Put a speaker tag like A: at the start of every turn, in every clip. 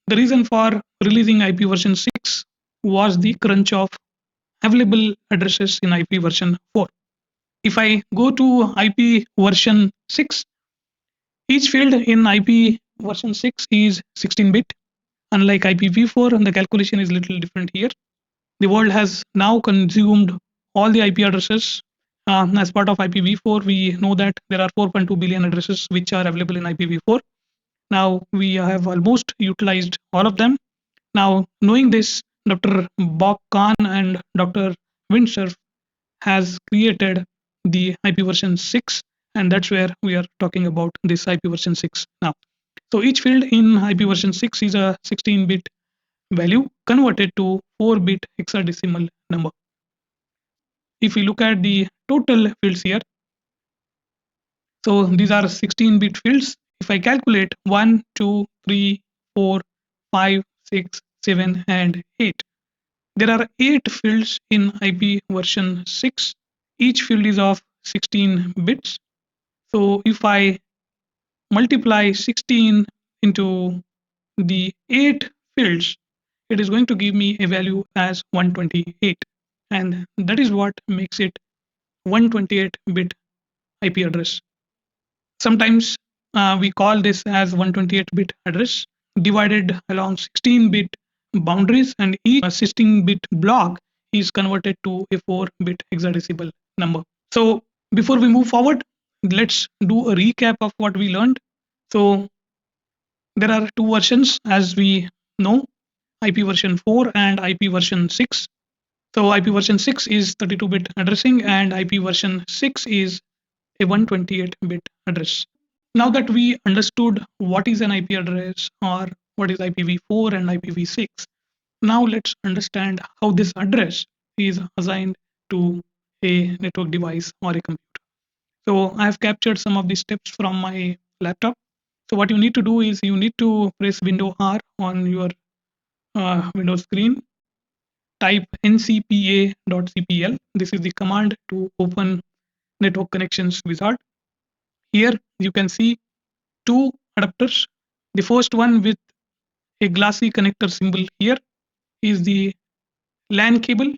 A: The reason for releasing IP version 6 was the crunch of available addresses in IP version 4. If I go to IP version 6, each field in IP version 6 is 16-bit. Unlike IPv4, the calculation is a little different here. The world has now consumed all the IP addresses. As part of IPv4, we know that there are 4.2 billion addresses which are available in IPv4. Now we have almost utilized all of them. Now, knowing this, Dr. Bob Kahn and Dr. Windsurf has created the IP version 6, and that's where we are talking about this IP version 6 now. So each field in IP version 6 is a 16-bit value converted to 4-bit hexadecimal number. If we look at the total fields here, so these are 16-bit fields. If I calculate 1, 2, 3, 4, 5, 6, 7, and 8, there are 8 fields in IP version 6. Each field is of 16 bits. So if I multiply 16 into the 8 fields, it is going to give me a value as 128. And that is what makes it 128-bit IP address. Sometimes we call this as 128-bit address divided along 16-bit boundaries, and each 16-bit block is converted to a 4-bit hexadecimal number. So before we move forward, let's do a recap of what we learned. So there are two versions, as we know, IP version 4 and IP version 6. So IP version 6 is 32-bit addressing, and IP version 6 is a 128-bit address. Now that we understood what is an IP address or what is IPv4 and IPv6, now let's understand how this address is assigned to a network device or a computer. So I have captured some of the steps from my laptop. So what you need to do is you need to press Window R on your Windows screen. Type ncpa.cpl. This is the command to open network connections wizard. Here you can see two adapters. The first one with a glassy connector symbol here is the LAN cable,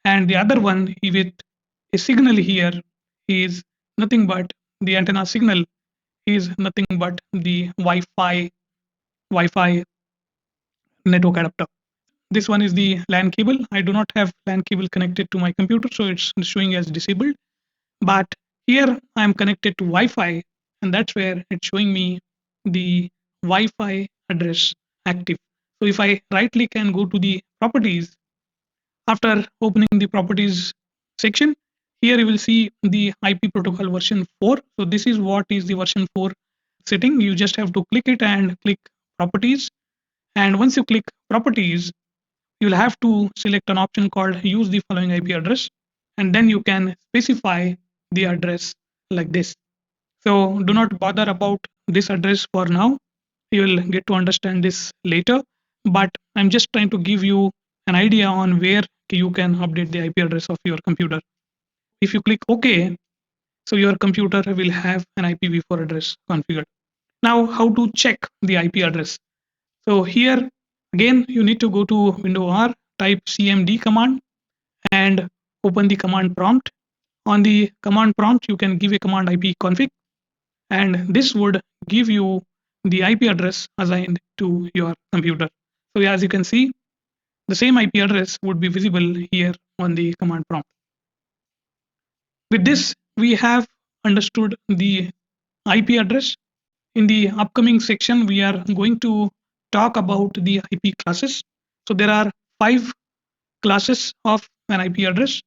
A: and the other one with a signal here is nothing but the antenna signal is nothing but the Wi-Fi network adapter. This one is the LAN cable. I do not have LAN cable connected to my computer, so it's showing as disabled. But here I am connected to Wi-Fi, and that's where it's showing me the Wi-Fi address active. So if I right click and go to the properties, after opening the properties section, here you will see the IP protocol version 4. So this is what is the version 4 setting. You just have to click it and click properties. And once you click properties, you'll have to select an option called use the following IP address, and then you can specify the address like this. So do not bother about this address for now. You will get to understand this later, but I'm just trying to give you an idea on where you can update the IP address of your computer. If you click OK, so your computer will have an IPv4 address configured. Now, how to check the IP address? So here again, you need to go to Window R, type cmd command, and open the command prompt. On the command prompt, you can give a command ipconfig, and this would give you the IP address assigned to your computer. So as you can see, the same IP address would be visible here on the command prompt. With this, we have understood the IP address. In the upcoming section, we are going to talk about the IP classes. So there are 5 classes of an IP address,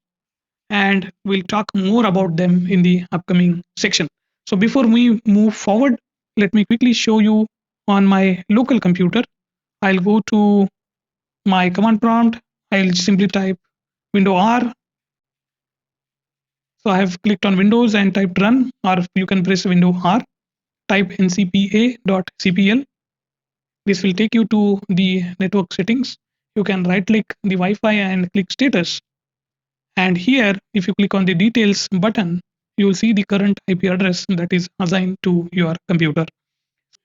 A: and we'll talk more about them in the upcoming section. So before we move forward, let me quickly show you on my local computer. I'll go to my command prompt. I'll simply type Window R. So I have clicked on Windows and typed run, or you can press Window R. Type ncpa.cpl. This will take you to the network settings. You can right click the Wi-Fi and click status. And here, if you click on the details button, you will see the current IP address that is assigned to your computer.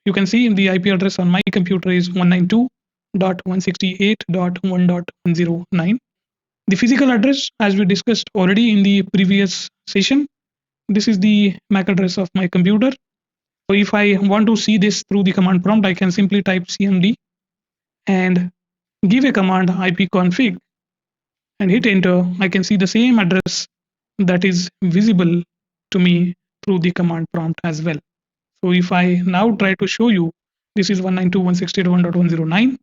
A: You can see the IP address on my computer is 192 192.168.1.109. The physical address, as we discussed already in the previous session, this is the MAC address of my computer. So if I want to see this through the command prompt, I can simply type cmd and give a command ipconfig and hit enter. I can see the same address that is visible to me through the command prompt as well. So if I now try to show you, this is 192.168.1.109.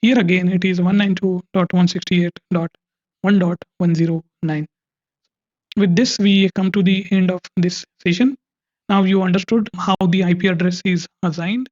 A: Here again, it is 192.168.1.109. With this, we come to the end of this session. Now you understood how the IP address is assigned